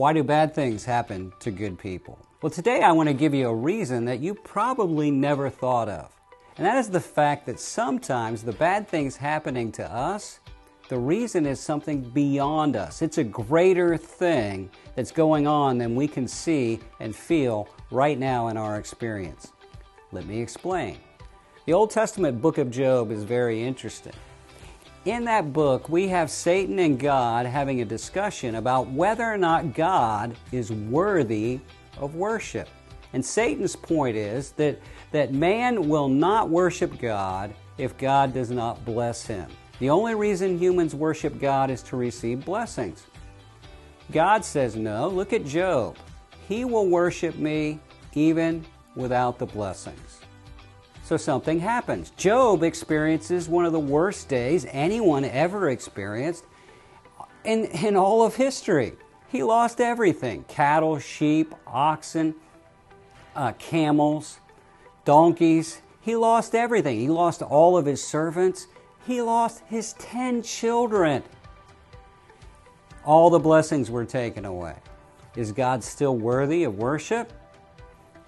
Why do bad things happen to good people? Well, today I want to give you a reason that you probably never thought of. And that is the fact that sometimes the bad things happening to us, the reason is something beyond us. It's a greater thing that's going on than we can see and feel right now in our experience. Let me explain. The Old Testament book of Job is very interesting. In that book, we have Satan and God having a discussion about whether or not God is worthy of worship. And Satan's point is that man will not worship God if God does not bless him. The only reason humans worship God is to receive blessings. God says no. Look at Job. He will worship me even without the blessings. So something happens. Job experiences one of the worst days anyone ever experienced in all of history. He lost everything: cattle, sheep, oxen, camels, donkeys. He lost everything. He lost all of his servants. He lost his 10 children. All the blessings were taken away. Is God still worthy of worship?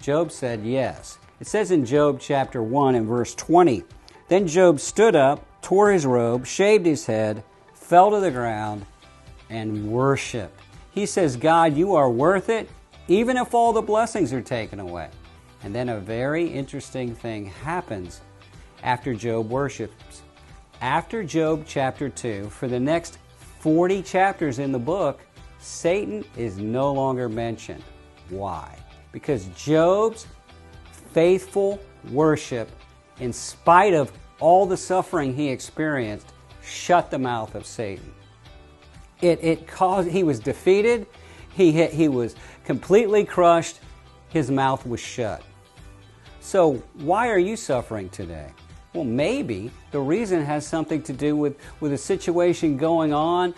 Job said yes. It says in Job chapter 1 and verse 20, "Then Job stood up, tore his robe, shaved his head, fell to the ground, and worshiped." He says, "God, you are worth it, even if all the blessings are taken away." And then a very interesting thing happens after Job worships. After Job chapter 2, for the next 40 chapters in the book, Satan is no longer mentioned. Why? Because Job's faithful worship, in spite of all the suffering he experienced, shut the mouth of Satan. He was defeated, he was completely crushed, his mouth was shut. So why are you suffering today? Well, maybe the reason has something to do with a situation going on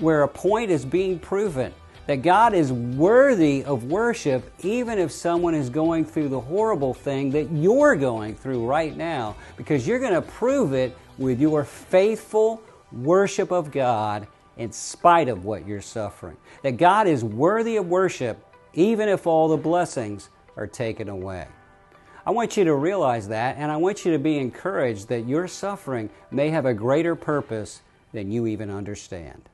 where a point is being proven that God is worthy of worship even if someone is going through the horrible thing that you're going through right now, because you're going to prove it with your faithful worship of God in spite of what you're suffering. That God is worthy of worship even if all the blessings are taken away. I want you to realize that, and I want you to be encouraged that your suffering may have a greater purpose than you even understand.